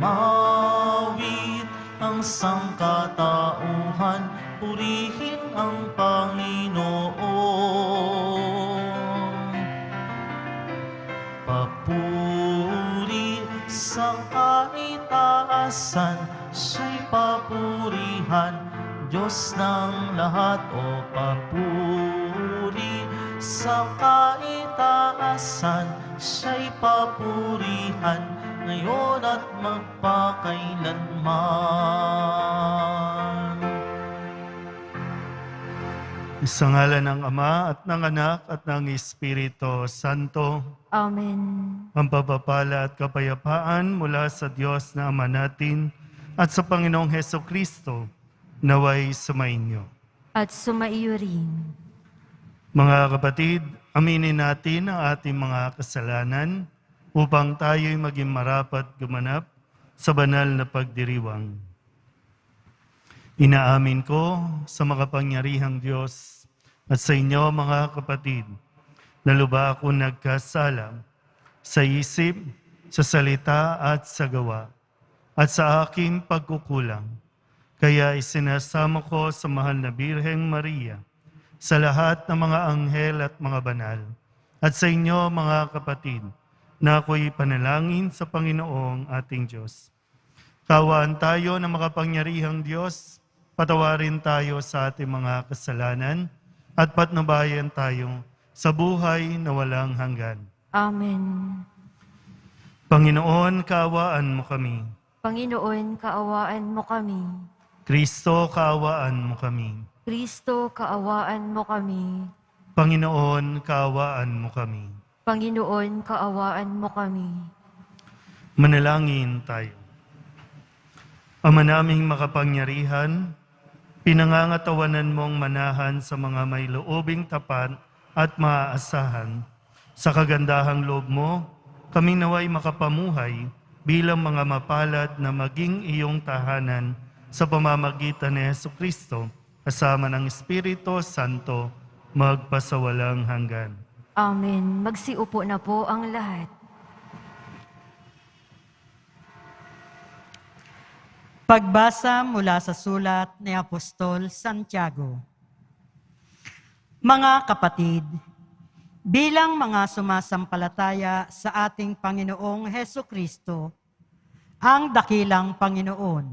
Sumawit ang sangkatauhan, purihin ang Panginoon. Papuri sa kaitaasan, siya'y papurihan, Diyos ng lahat. O papuri sa kaitaasan, siya'y papurihan, ngayon at magpakailanman. Sa ngalan ng Ama at ng Anak at ng Espiritu Santo. Amen. Ang pagpapala at kapayapaan mula sa Diyos na Ama natin at sa Panginoong Hesukristo naway sumainyo. At sumaiyo rin. Mga kapatid, aminin natin ang ating mga kasalanan upang tayo'y maging marapat gumanap sa banal na pagdiriwang. Inaamin ko sa makapangyarihang Diyos at sa inyo mga kapatid, na lubha ako nagkasala sa isip, sa salita at sa gawa, at sa aking pagkukulang. Kaya isinasama ko sa mahal na Birheng Maria, sa lahat ng mga anghel at mga banal, at sa inyo mga kapatid, na ako'y panalangin sa Panginoong ating Diyos. Kawaan tayo ng makapangyarihang Diyos, patawarin tayo sa ating mga kasalanan, at patnubayan tayo sa buhay na walang hanggan. Amen. Panginoon, kaawaan mo kami. Panginoon, kaawaan mo kami. Kristo, kaawaan mo kami. Kristo, kaawaan mo kami. Panginoon, kaawaan mo kami. Panginoon, kaawaan mo kami. Manalangin tayo. Ama naming makapangyarihan, pinangangatawanan mong manahan sa mga may loobing tapat at maaasahan. Sa kagandahang loob mo, kami naway makapamuhay bilang mga mapalad na maging iyong tahanan sa pamamagitan ni Hesukristo, kasama ng Espiritu Santo, magpasawalang hanggan. Amen. Magsiupo na po ang lahat. Pagbasa mula sa sulat ni Apostol Santiago. Mga kapatid, bilang mga sumasampalataya sa ating Panginoong Hesukristo, ang dakilang Panginoon,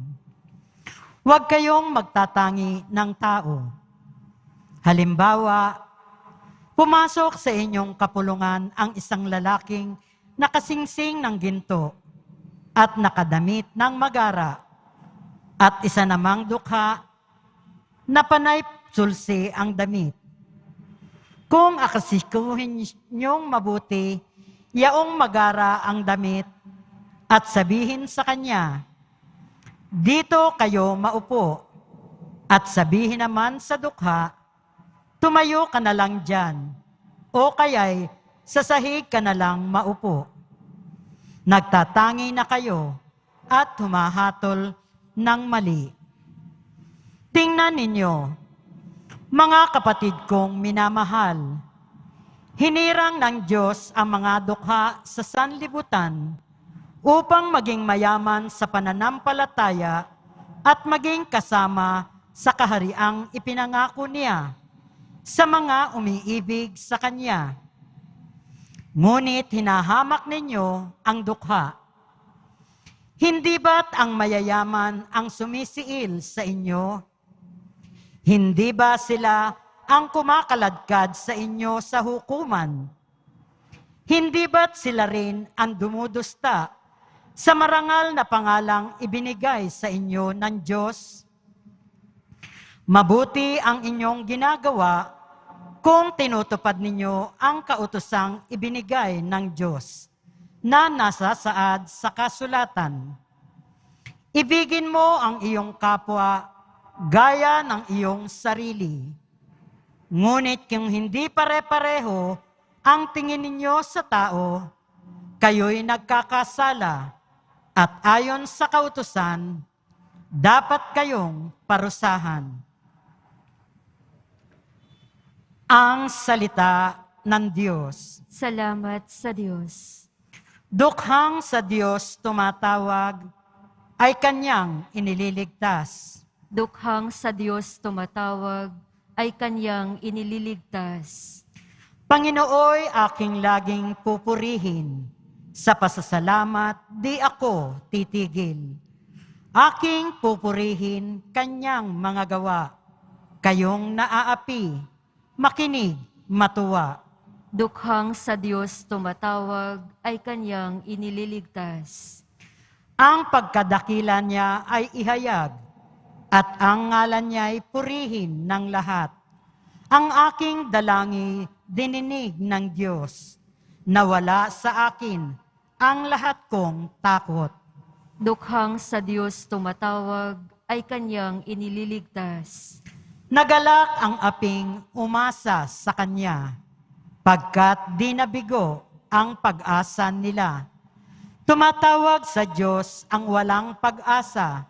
huwag kayong magtatangi ng tao. Halimbawa, pumasok sa inyong kapulungan ang isang lalaking nakasingsing ng ginto at nakadamit ng magara, at isa namang dukha na panay sulsi ang damit. Kung akasikuhin niyong mabuti, yaong magara ang damit, at sabihin sa kanya, dito kayo maupo, at sabihin naman sa dukha, tumayo ka na lang dyan, o kaya'y sa sahig ka na lang maupo. Nagtatangi na kayo at humahatol ng mali. Tingnan ninyo, mga kapatid kong minamahal, hinirang ng Diyos ang mga dukha sa sanlibutan upang maging mayaman sa pananampalataya at maging kasama sa kahariang ipinangako niya sa mga umiibig sa Kanya. Ngunit hinahamak ninyo ang dukha. Hindi ba't ang mayayaman ang sumisiil sa inyo? Hindi ba sila ang kumakaladkad sa inyo sa hukuman? Hindi ba't sila rin ang dumudusta sa marangal na pangalang ibinigay sa inyo ng Diyos? Mabuti ang inyong ginagawa kung tinutupad ninyo ang kautosang ibinigay ng Diyos na nasa saad sa kasulatan. Ibigin mo ang iyong kapwa gaya ng iyong sarili. Ngunit kung hindi pare-pareho ang tingin ninyo sa tao, kayo'y nagkakasala at ayon sa kautusan, dapat kayong parusahan. Ang salita ng Diyos. Salamat sa Diyos. Dukhang sa Diyos tumatawag, ay kanyang inililigtas. Dukhang sa Diyos tumatawag, ay kanyang inililigtas. Panginooy aking laging pupurihin, sa pasasalamat di ako titigil. Aking pupurihin kanyang mga gawa, kayong naaapi, makinig, matuwa. Dukhang sa Diyos tumatawag, ay kanyang inililigtas. Ang pagkadakila niya ay ihayag, at ang ngalan niya ay purihin ng lahat. Ang aking dalangi dininig ng Diyos, nawala sa akin ang lahat kong takot. Dukhang sa Diyos tumatawag, ay kanyang inililigtas. Nagalak ang aping umasa sa Kanya, pagkat di nabigo ang pag-asa nila. Tumatawag sa Diyos ang walang pag-asa,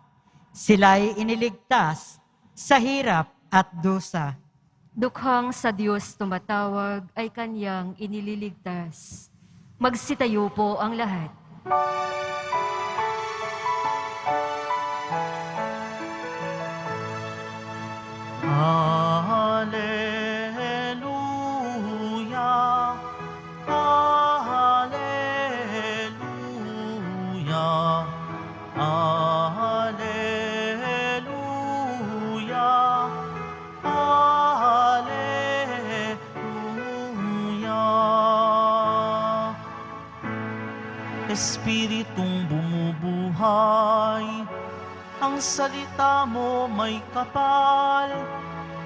sila'y iniligtas sa hirap at dusa. Dukhang sa Diyos tumatawag, ay kanyang inililigtas. Magsitayo po ang lahat. Hallelujah, Hallelujah, Hallelujah, Hallelujah. Espiritong bumubuhay, ang salita mo may kapal,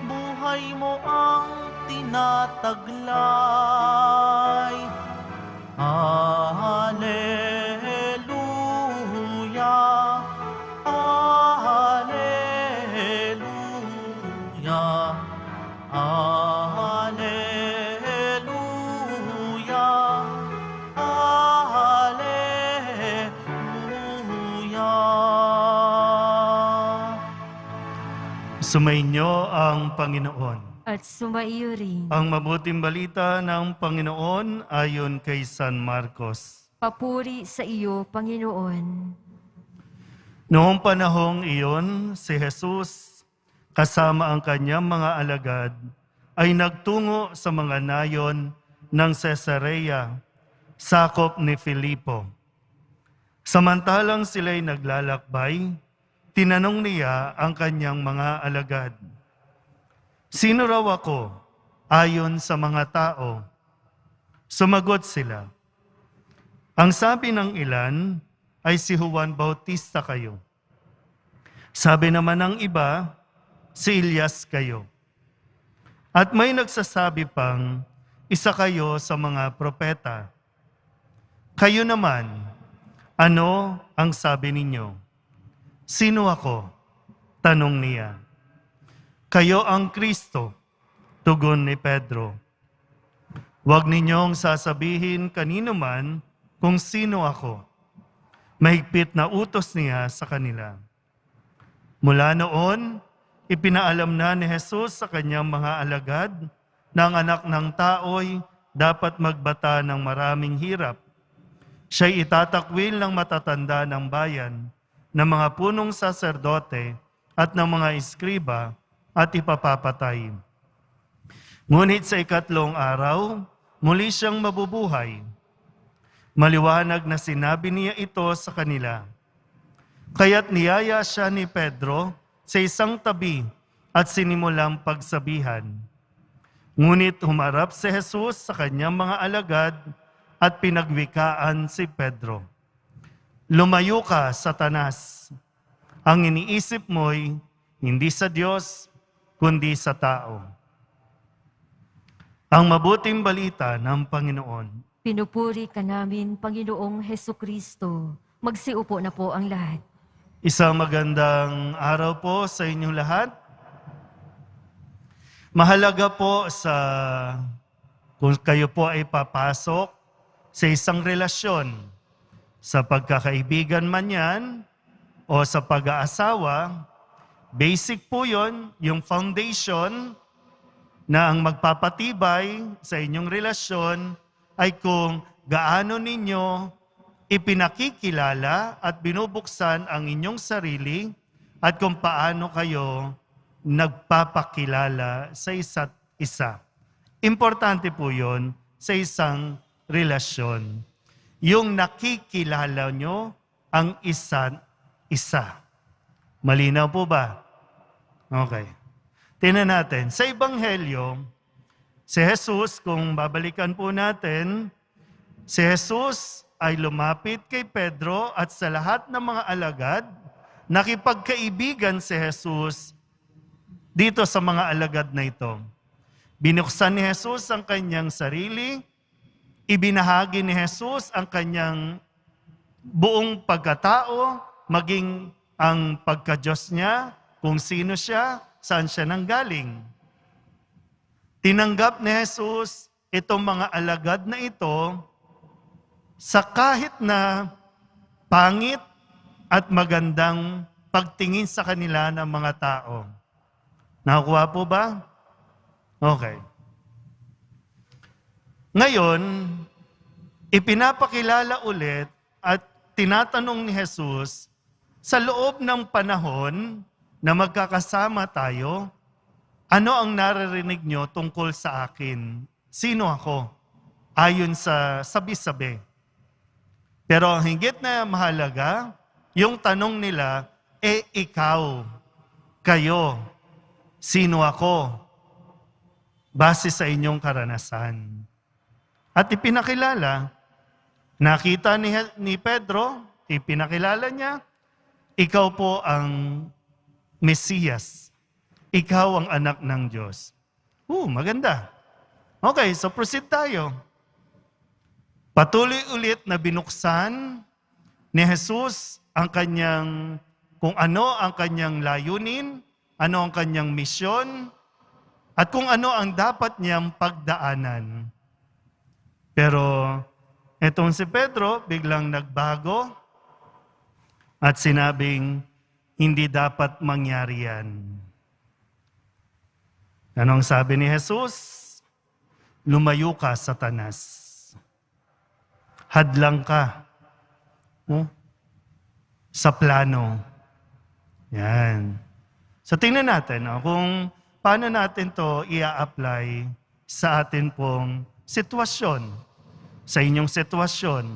buhay mo ang tinataglay. Hallelujah, Hallelujah, Hallelujah, Hallelujah. Sumainyo ang Panginoon. At sumaiyo rin. Ang mabuting balita ng Panginoon ayon kay San Marcos. Papuri sa iyo, Panginoon. Noong panahong iyon, si Jesus kasama ang kanyang mga alagad ay nagtungo sa mga nayon ng Cesarea, sakop ni Filipo. Samantalang sila'y naglalakbay, tinanong niya ang kanyang mga alagad, "Sino raw ako ayon sa mga tao?" Sumagot sila, "Ang sabi ng ilan ay si Juan Bautista kayo. Sabi naman ng iba, si Elias kayo. At may nagsasabi pang, isa kayo sa mga propeta. Kayo naman, ano ang sabi ninyo?" "Sino ako?" tanong niya. "Kayo ang Kristo," tugon ni Pedro. "Huwag ninyong sasabihin kanino man kung sino ako." Mahigpit na utos niya sa kanila. Mula noon, ipinaalam na ni Jesus sa kanyang mga alagad na ang anak ng tao'y dapat magbata ng maraming hirap. Siya'y itatakwil ng matatanda ng bayan, ng mga punong saserdote at ng mga iskriba at ipapapatay. Ngunit sa ikatlong araw, muli siyang mabubuhay. Maliwanag na sinabi niya ito sa kanila. Kaya't niyaya siya ni Pedro sa isang tabi at sinimulang pagsabihan. Ngunit humarap si Jesus sa kanyang mga alagad at pinagwikaan si Pedro. "Lumayo ka, Satanas! Ang iniisip mo'y hindi sa Diyos, kundi sa tao." Ang mabuting balita ng Panginoon. Pinupuri ka namin, Panginoong Hesukristo. Magsiupo na po ang lahat. Isang magandang araw po sa inyong lahat. Mahalaga po kung kayo po ay papasok sa isang relasyon, sa pagkakaibigan man yan o sa pag-aasawa, basic po yon, yung foundation na ang magpapatibay sa inyong relasyon ay kung gaano ninyo ipinakikilala at binubuksan ang inyong sarili at kung paano kayo nagpapakilala sa isa't isa. Importante po yun sa isang relasyon. Yung nakikilala nyo ang isa't isa. Malinaw po ba? Okay. Tingnan natin. Sa Ebanghelyo, si Jesus, kung babalikan po natin, si Jesus ay lumapit kay Pedro at sa lahat ng mga alagad, nakipagkaibigan si Jesus dito sa mga alagad na ito. Binuksan ni Jesus ang kanyang sarili, ibinahagi ni Jesus ang kanyang buong pagkatao, maging ang pagka-Diyos niya, kung sino siya, saan siya nanggaling. Tinanggap ni Jesus itong mga alagad na ito sa kahit na pangit at magandang pagtingin sa kanila ng mga tao. Nakukuha po ba? Okay. Ngayon, ipinapakilala ulit at tinatanong ni Jesus, sa loob ng panahon na magkakasama tayo, ano ang naririnig nyo tungkol sa akin? Sino ako? Ayon sa sabi-sabi. Pero ang higit na mahalaga, yung tanong nila, ikaw, kayo, sino ako? Base sa inyong karanasan. At ipinakilala, nakita ni Pedro, ipinakilala niya, ikaw po ang Mesiyas. Ikaw ang anak ng Diyos. Maganda. Okay, so proceed tayo. Patuloy ulit na binuksan ni Jesus ang kanyang, kung ano ang kanyang layunin, ano ang kanyang misyon, at kung ano ang dapat niyang pagdaanan. Pero etong si Pedro biglang nagbago at sinabing, hindi dapat mangyari yan. Anong sabi ni Jesus? Lumayo ka, Satanas. Hadlang ka sa plano. Yan. So tingnan natin kung paano natin to i-apply sa atin pong sitwasyon, sa inyong sitwasyon.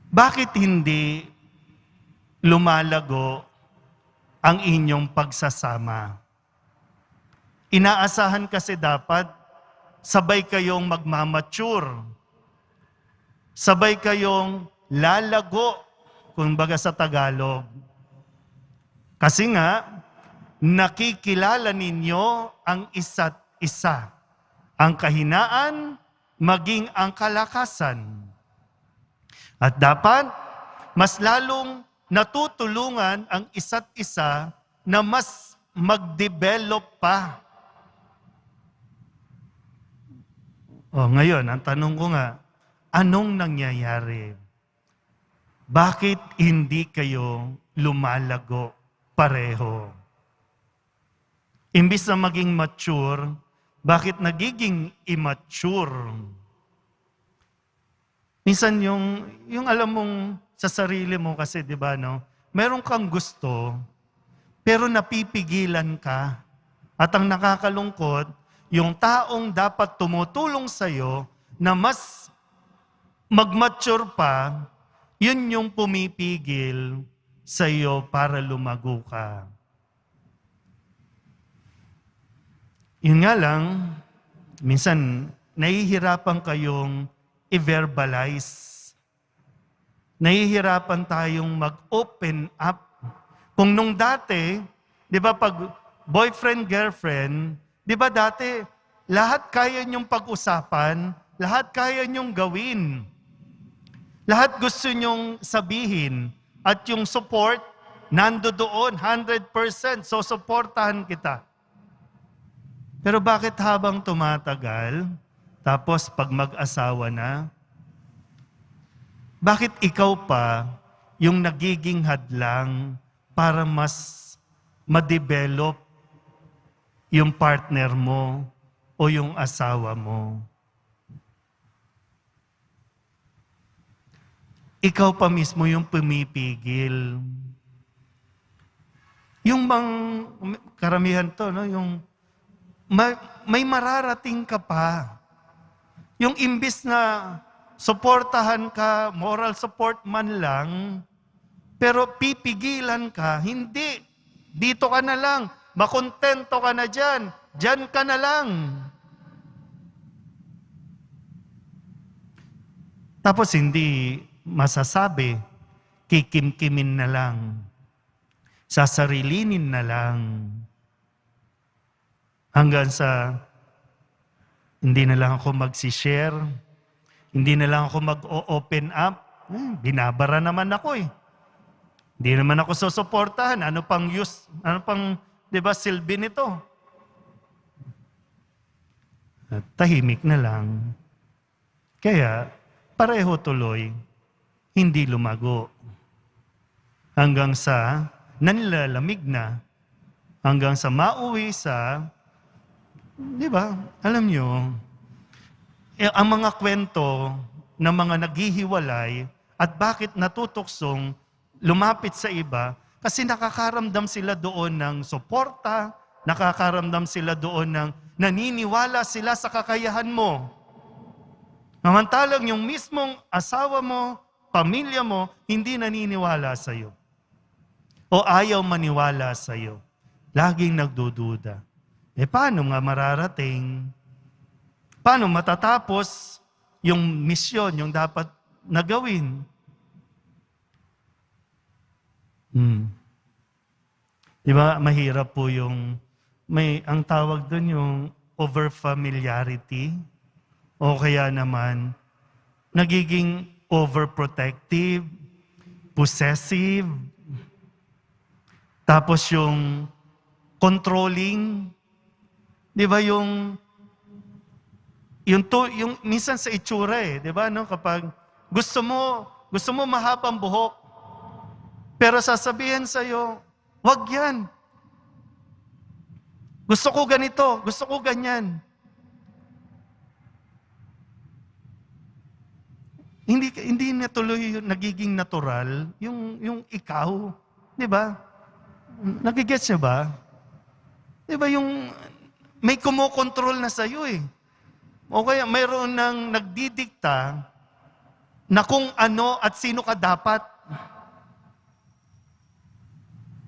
Bakit hindi lumalago ang inyong pagsasama? Inaasahan kasi dapat sabay kayong magmamature. Sabay kayong lalago, kumbaga sa Tagalog. Kasi nga, nakikilala ninyo ang isa't isa. Ang kahinaan, maging ang kalakasan. At dapat, mas lalong natutulungan ang isa't isa na mas mag-develop pa. Ngayon, ang tanong ko nga, anong nangyayari? Bakit hindi kayo lumalago pareho? Imbis na maging mature, bakit nagiging immature? Minsan yung alam mong sa sarili mo kasi, di ba, no? Meron kang gusto, pero napipigilan ka. At ang nakakalungkot, yung taong dapat tumutulong sa'yo na mas mag-mature pa, yun yung pumipigil sa'yo para lumago ka. Yun nga lang, minsan nahihirapan kayong i-verbalize. Nahihirapan tayong mag-open up. Kung nung dati, di ba pag boyfriend, girlfriend, di ba dati, lahat kaya niyong pag-usapan, lahat kaya niyong gawin. Lahat gusto niyong sabihin. At yung support, nando doon, 100%, so supportahan kita. Pero bakit habang tumatagal, tapos pag mag-asawa na, bakit ikaw pa yung nagiging hadlang para mas ma-develop yung partner mo o yung asawa mo? ikaw pa mismo yung pumipigil. Yung karamihan to, no? Yung may mararating ka pa. Yung imbis na suportahan ka, moral support man lang, pero pipigilan ka, hindi. Dito ka na lang, makontento ka na dyan, dyan ka na lang. Tapos hindi masasabi, kikimkimin na lang, sasarilinin na lang, hanggang sa hindi na lang ako magsishare, hindi na lang ako mag-open up. Binabara naman ako eh. Hindi naman ako susuportahan. Ano pang use, ano pang, di ba, silbi nito? At tahimik na lang. Kaya, pareho tuloy, hindi lumago. Hanggang sa nanlalamig na, hanggang sa mauwi sa, di ba, alam nyo, ang mga kwento ng mga naghihiwalay at bakit natutuksong lumapit sa iba, kasi nakakaramdam sila doon ng suporta, nakakaramdam sila doon ng naniniwala sila sa kakayahan mo. Samantalang yung mismong asawa mo, pamilya mo, hindi naniniwala sa iyo. O ayaw maniwala sa iyo. Laging nagdududa. Paano nga mararating? Paano matatapos yung misyon, yung dapat nagawin? Di ba, mahirap po yung, ang tawag doon yung over-familiarity, o kaya naman, nagiging overprotective, possessive, tapos yung controlling, di ba yung minsan sa itsura di ba, no? Kapag gusto mo mahabang buhok, pero sasabihin sa'yo, wag yan. Gusto ko ganito, gusto ko ganyan. Hindi na tuloy nagiging natural yung ikaw, di ba? Nagigets niyo ba? Di ba yung may kumokontrol na sa'yo eh. O kaya mayroon nang nagdidikta na kung ano at sino ka dapat.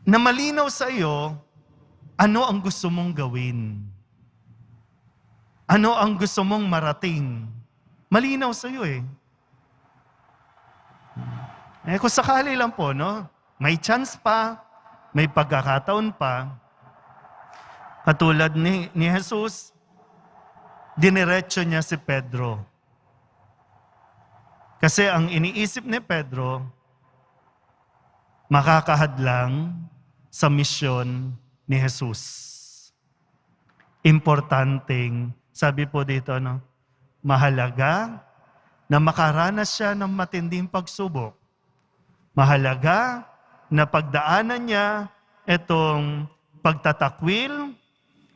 Na malinaw sa iyo, ano ang gusto mong gawin? Ano ang gusto mong marating? Malinaw sa iyo eh. Kung sakali lang po, no? May chance pa, may pagkakataon pa. Katulad ni Jesus, diniretso niya si Pedro. Kasi ang iniisip ni Pedro, makakahadlang sa misyon ni Jesus. Importanteng, sabi po dito, no? Mahalaga na makaranas siya ng matinding pagsubok. Mahalaga na pagdaanan niya itong pagtatakwil,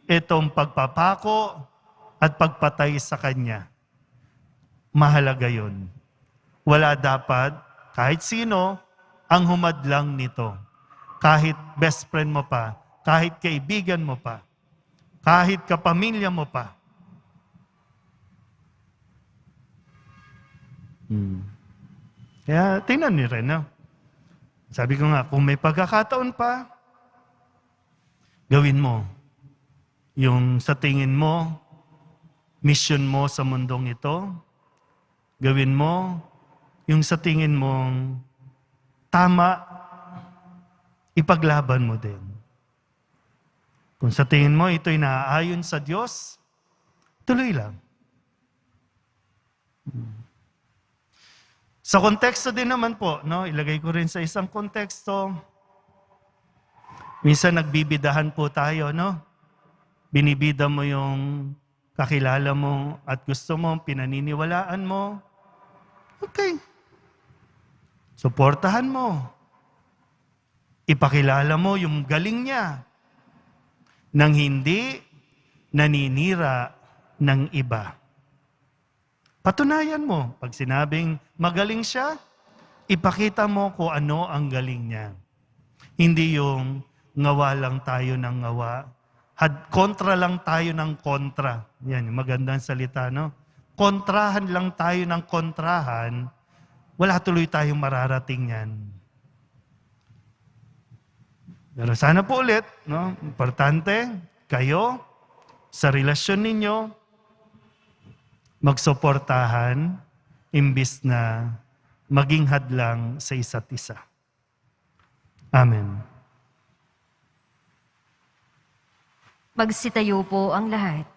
itong pagpapako, at pagpatay sa kanya. Mahalaga yun. Wala dapat, kahit sino, ang humadlang nito. Kahit best friend mo pa, kahit kaibigan mo pa, kahit kapamilya mo pa. Kaya tingnan niyo rin, no? Sabi ko nga, kung may pagkakataon pa, gawin mo. Yung sa tingin mo, mission mo sa mundong ito, gawin mo yung sa tingin mong tama, ipaglaban mo din. Kung sa tingin mo ito'y naaayon sa Diyos, tuloy lang. Sa konteksto din naman po, no, ilagay ko rin sa isang konteksto, minsan nagbibidahan po tayo, no? Binibida mo yung kakilala mo at gusto mo, pinaniniwalaan mo. Okay. Suportahan mo. Ipakilala mo yung galing niya nang hindi naninira ng iba. Patunayan mo, pag sinabing magaling siya, ipakita mo kung ano ang galing niya. Hindi yung ngawa lang tayo ng ngawa. Kontra lang tayo ng kontra. Yan, yung magandang salita, no? Kontrahan lang tayo ng kontrahan, wala tuloy tayong mararating yan. Pero sana po ulit, no? Importante, kayo, sa relasyon ninyo, magsuportahan, imbis na maging hadlang sa isa't isa. Amen. Magsitayo po ang lahat.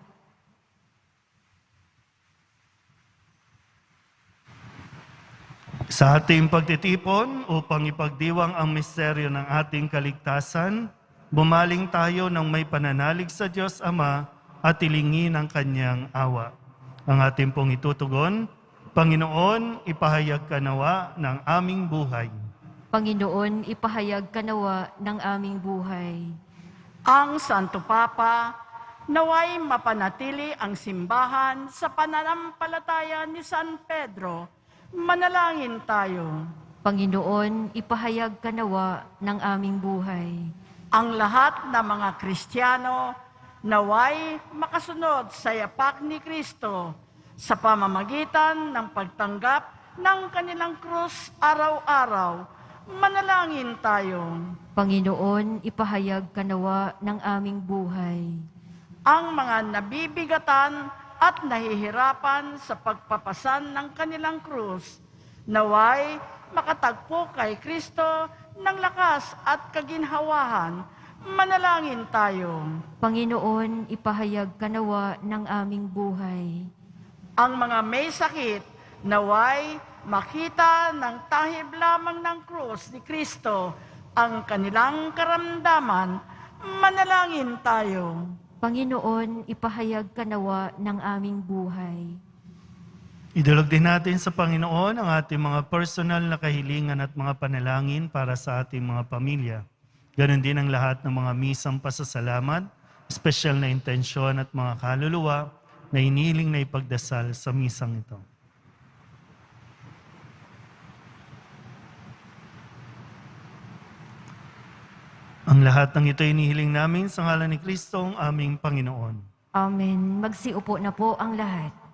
Sa ating pagtitipon upang ipagdiwang ang misteryo ng ating kaligtasan, bumaling tayo ng may pananalig sa Diyos Ama at ilingin ang Kanyang awa. Ang ating pong itutugon, Panginoon, ipahayag ka nawa ng aming buhay. Panginoon, ipahayag ka nawa ng aming buhay. Ang Santo Papa, naway mapanatili ang simbahan sa pananampalataya ni San Pedro. Manalangin tayo. Panginoon, ipahayag ka nawa ng aming buhay. Ang lahat ng mga Kristiyano, naway makasunod sa yapak ni Kristo sa pamamagitan ng pagtanggap ng kanilang krus araw-araw. Manalangin tayo. Panginoon, ipahayag ka nawa ng aming buhay. Ang mga nabibigatan at nahihirapan sa pagpapasan ng kanilang krus, naway makatagpo kay Kristo ng lakas at kaginhawahan. Manalangin tayo. Panginoon, ipahayag ka nawa ng aming buhay. Ang mga may sakit, naway makita ng tahib lamang ng krus ni Kristo ang kanilang karamdaman. Manalangin tayo. Panginoon, ipahayag ka nawa ng aming buhay. Idulog din natin sa Panginoon ang ating mga personal na kahilingan at mga panalangin para sa ating mga pamilya. Ganon din ang lahat ng mga misang pasasalamat, espesyal na intensyon at mga kaluluwa na iniling na ipagdasal sa misang ito. Ang lahat ng ito inihiling namin sa ngalan ni Kristo ang aming Panginoon. Amen. Magsiupo na po ang lahat.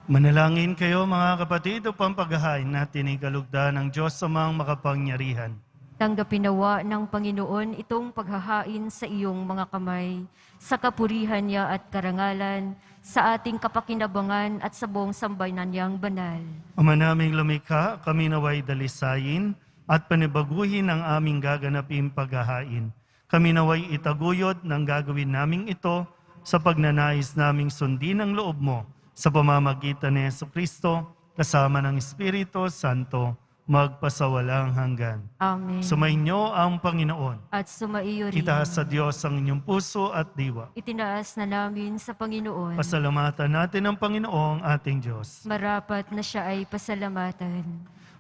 Manalangin kayo mga kapatid upang paghahain natin ay kalugdan ng Diyos Amang makapangyarihan. Tanggapin nawa ng Panginoon itong paghahain sa iyong mga kamay, sa kapurihan niya at karangalan, sa ating kapakinabangan at sa buong sambayanan niyang banal. Ama naming lumikha, kami naway dalisayin at panibaguhin ang aming gaganaping paghahain. Kami naway itaguyod ng gagawin naming ito sa pagnanais naming sundin ang loob mo sa pamamagitan ni Jesucristo kasama ng Espiritu Santo magpasawalang hanggan. Amen. Sumainyo ang Panginoon. At sumaiyo rin. Itaas sa Diyos ang inyong puso at diwa. Itinaas na namin sa Panginoon. Pasalamatan natin ang Panginoong ating Diyos. Marapat na siya ay pasalamatan.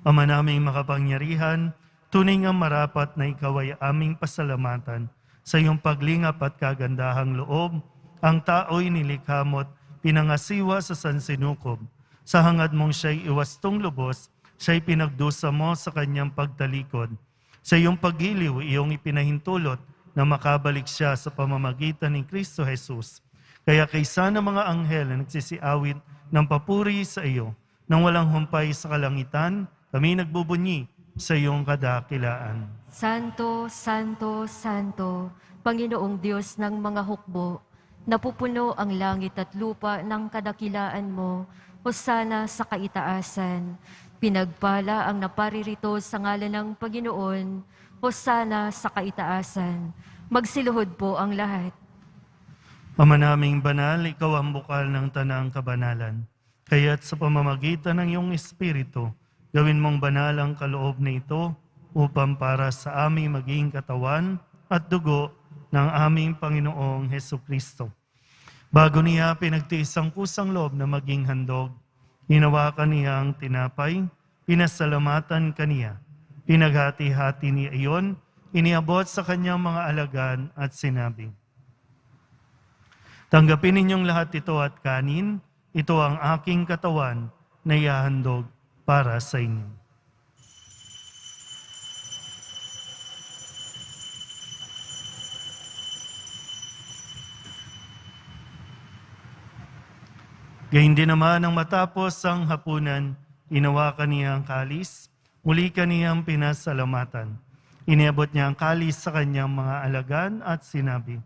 Ama naming makapangyarihan, tunay nga marapat na ikaw ay aming pasalamatan sa iyong paglingap at kagandahang loob. Ang tao'y nilikha mo't pinangasiwa sa sansinukob. Sa hangad mong siya'y iwastong lubos, siya'y pinagdusa mo sa kanyang pagtalikod. Sa iyong paggiliw, iyong ipinahintulot na makabalik siya sa pamamagitan ni Kristo Jesus. Kaya kaysa ng mga anghel na nagsisiawit ng papuri sa iyo, nang walang humpay sa kalangitan, kami nagbubunyi sa iyong kadakilaan. Santo, Santo, Santo, Panginoong Diyos ng mga hukbo, napupuno ang langit at lupa ng kadakilaan mo, hosana sa kaitaasan. Pinagpala ang naparirito sa ngalan ng Panginoon, hosana sa kaitaasan. Magsiluhod po ang lahat. Ama naming banal, ikaw ang bukal ng tanang kabanalan. Kaya't sa pamamagitan ng iyong Espiritu, gawin mong banal ang kaloob na ito upang para sa aming maging katawan at dugo ng aming Panginoong Hesukristo. Bago niya pinagtiis ang kusang loob na maging handog, hinawakan niya ang tinapay, pinasalamatan kaniya. Pinaghati-hati niya iyon, iniabot sa kanyang mga alagad at sinabi, "Tanggapin ninyong lahat ito at kanin, ito ang aking katawan na ihahandog para sa inyo." Gayun din naman nang matapos ang hapunan, inawakan niya ang kalis, muli kaniyang pinasalamatan. Iniabot niya ang kalis sa kanyang mga alagad at sinabi,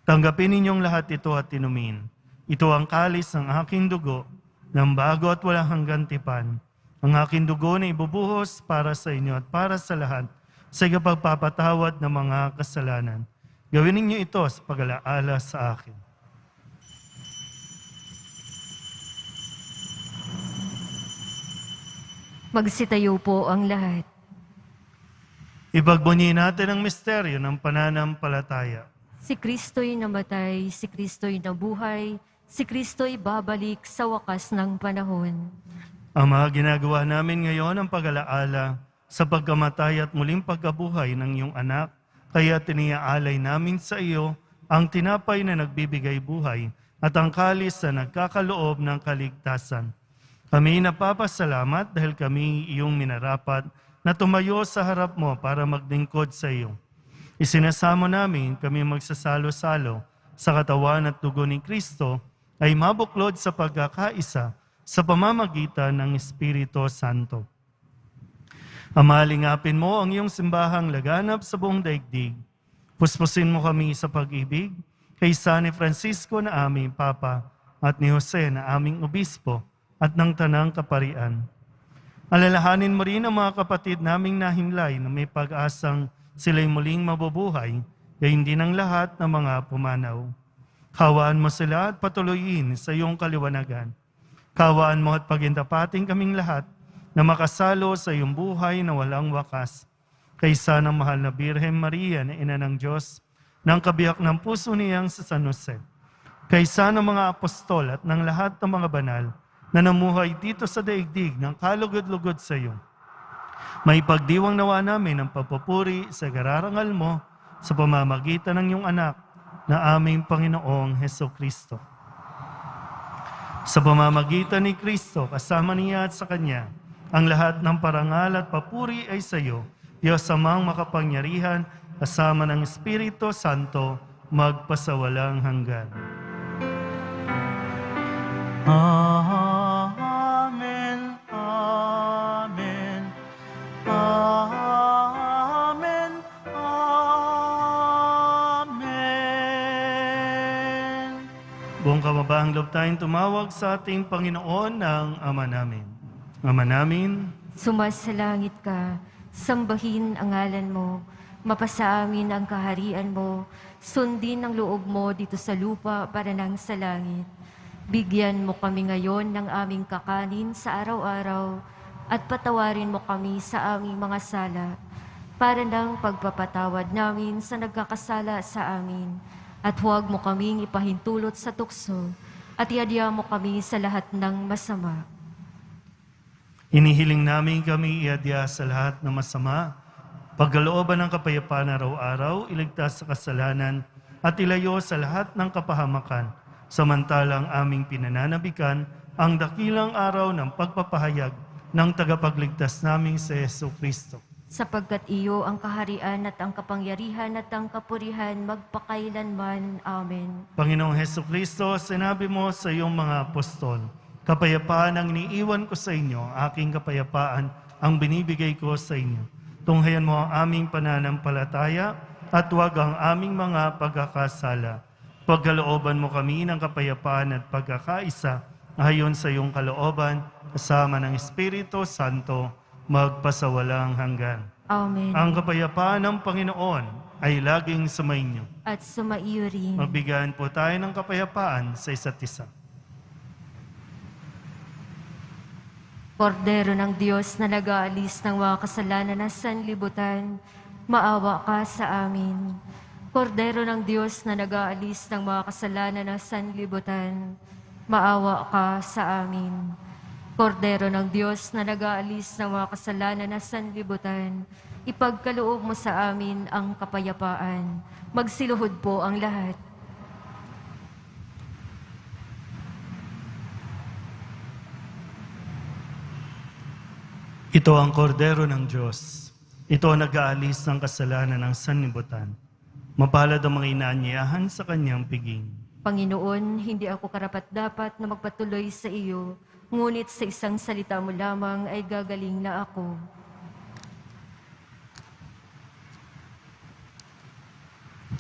"Tanggapin ninyong lahat ito at inumin. Ito ang kalis ng aking dugo, ng bago at walang hanggang tipan. Ang aking dugo na ibubuhos para sa inyo at para sa lahat sa ikapagpapatawad ng mga kasalanan. Gawin ninyo ito sa pag-alaala sa akin." Magsitayo po ang lahat. Ipagbunyi natin ang misteryo ng pananampalataya. Si Kristo'y namatay, si Kristo'y nabuhay, si Kristo'y babalik sa wakas ng panahon. Ama, ginagawa namin ngayon ang pag-alaala sa pagkamatay at muling pagkabuhay ng iyong anak, kaya tiniaalay namin sa iyo ang tinapay na nagbibigay buhay at ang kalis na nagkakaloob ng kaligtasan. Kami napapasalamat dahil kami iyong minarapat na tumayo sa harap mo para maglingkod sa iyo. Isinasamo namin kami magsasalo-salo sa katawan at dugo ni Kristo ay mabuklod sa pagkakaisa sa pamamagitan ng Espiritu Santo. Ama, lingapin mo ang iyong simbahang laganap sa buong daigdig. Puspusin mo kami sa pag-ibig kay San Francisco na aming Papa at ni Jose na aming Obispo at ng Tanang Kaparian. Alalahanin mo rin ang mga kapatid naming nahimlay na may pag-asang sila'y muling mabubuhay, gayon din ang lahat ng mga pumanaw. Kawaan mo sila at patuloyin sa iyong kaliwanagan. Kawaan mo at pagintapating kaming lahat na makasalo sa iyong buhay na walang wakas. Kaysa ng mahal na Birhen Maria na Ina ng Diyos, ng kabiyak ng puso niyang sa San Jose. Kaysa ng mga apostol at ng lahat ng mga banal na namuhay dito sa daigdig ng kalugod-lugod sa iyo. May pagdiwang nawa namin ang pagpupuri sa gararangal mo sa pamamagitan ng iyong anak na aming Panginoong Hesukristo. Sa pamamagitan ni Kristo, kasama niya at sa Kanya, ang lahat ng parangal at papuri ay sa iyo, Diyos Amang makapangyarihan, kasama ng Espiritu Santo, magpasawalang hanggan. Amen. Amen. Amen. Amen. Buong kababahang loob tayong tumawag sa ating Panginoon ng Ama namin. Ama namin, Sumasalangit ka, sambahin ang ngalan mo, mapasa amin ang kaharian mo, sundin ang loob mo dito sa lupa para nang sa langit. Bigyan mo kami ngayon ng aming kakanin sa araw-araw at patawarin mo kami sa aming mga sala para ng pagpapatawad namin sa nagkakasala sa amin. At huwag mo kaming ipahintulot sa tukso at iadya mo kami sa lahat ng masama. inihiling namin kami iadya sa lahat ng masama, pagkalooban ng kapayapaan araw-araw, iligtas sa kasalanan at ilayo sa lahat ng kapahamakan, samantalang aming pinananabikan ang dakilang araw ng pagpapahayag ng tagapagligtas naming si Jesucristo. Sapagkat iyo ang kaharian at ang kapangyarihan at ang kapurihan magpakailanman. Amen. Panginoong Jesucristo, sinabi mo sa iyong mga apostol, Kapayapaan ang iniiwan ko sa inyo, aking kapayapaan ang binibigay ko sa inyo. Tunghayan mo ang aming pananampalataya at huwag ang aming mga pagkakasala. Pagkalooban mo kami ng kapayapaan at pagkakaisa ayon sa iyong kalooban, kasama ng Espiritu Santo, magpasawalang hanggan. Amen. Ang kapayapaan ng Panginoon ay laging sumainyo. At sumaiyo rin. Magbigyan po tayo ng kapayapaan sa isa't isa. Kordero ng Diyos na nag-aalis ng mga kasalanan ng sanlibutan, maawa ka sa amin. Kordero ng Diyos na nag-aalis ng mga kasalanan ng sanlibutan, maawa ka sa amin. Kordero ng Diyos na nag-aalis ng mga kasalanan ng sanlibutan, ipagkaloob mo sa amin ang kapayapaan. Magsiluhod po ang lahat. Ito ang kordero ng Diyos. Ito ang nag-aalis ng kasalanan ng sanlibutan. Mapalad ang mga inaanyayahan sa kanyang piging. Panginoon, hindi ako karapat-dapat na magpatuloy sa iyo, ngunit sa isang salita mo lamang ay gagaling na ako.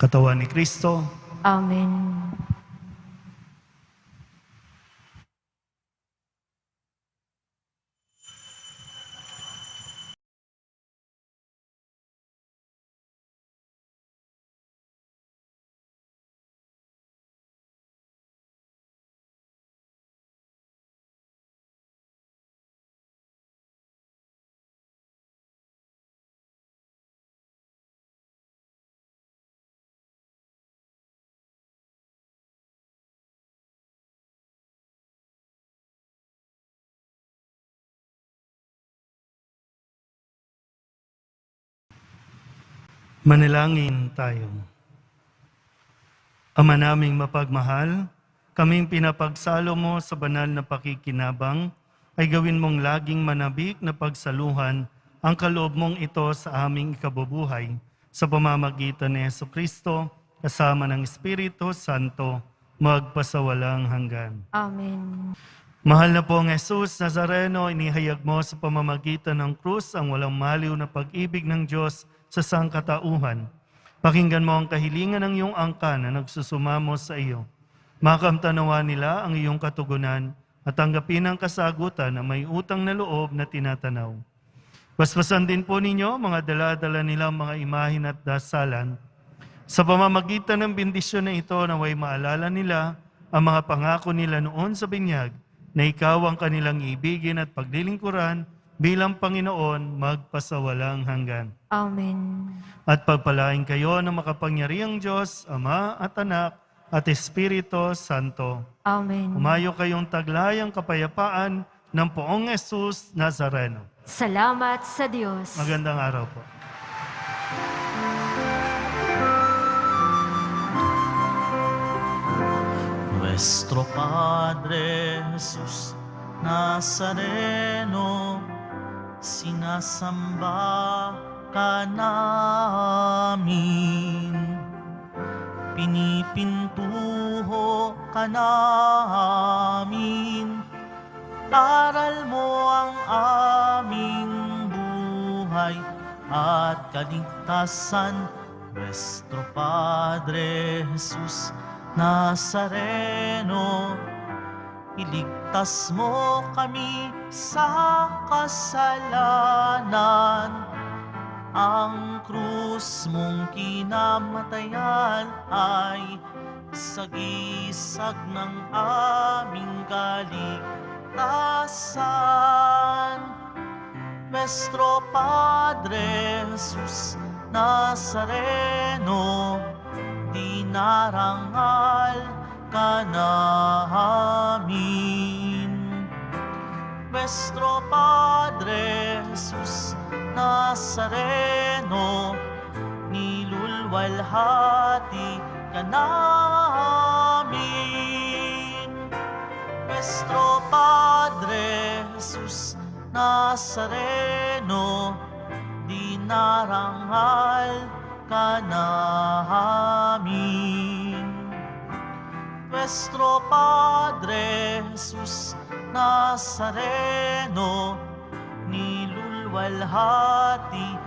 Katawan ni Kristo. Amen. Manalangin tayo. Ama naming mapagmahal, kaming pinapagsalo mo sa banal na pakikinabang, ay gawin mong laging manabik na pagsaluhan ang kaloob mong ito sa aming ikabubuhay sa pamamagitan ni Jesucristo, kasama ng Espiritu Santo, magpasawalang hanggan. Amen. Mahal na pong Jesus Nazareno, inihayag mo sa pamamagitan ng krus ang walang maliw na pag-ibig ng Diyos sa sangkatauhan. Pakinggan mo ang kahilingan ng iyong angkan na nagsusumamo sa iyo. Makamtanawa nila ang iyong katugunan at tanggapin ang kasagutan na may utang na loob na tinatanaw. Basbasan din po ninyo mga dala-dala nilang mga imahin at dasalan. Sa pamamagitan ng bendisyon na ito, naway maalala nila ang mga pangako nila noon sa binyag na ikaw ang kanilang ibigin at paglilingkuran bilang Panginoon magpasawalang hanggan. Amen. At pagpalain kayo ng makapangyarihang Diyos, Ama at Anak at Espiritu Santo. Amen. Umayo kayong taglayang kapayapaan ng Poong Jesus Nazareno. Salamat sa Diyos. Magandang araw po. Nuestro Padre Jesus Nazareno, sinasamba ka namin, pinipintuho ka namin, aral mo ang aming buhay at kaligtasan. Nuestro Padre Jesus Nazareno, iligtas mo kami sa kasalanan. Ang krus mong kinamatayan ay sagisag ng aming kaligtasan. Nuestro Padre Jesus Nazareno, dinarangal ka namin. Nuestro Padre Jesus Nazareno, nilulwalhati ka namin. Nuestro Padre Jesus Nazareno, dinarangal ka namin. Nuestro Padre Jesus Nazareno, nilulwalhati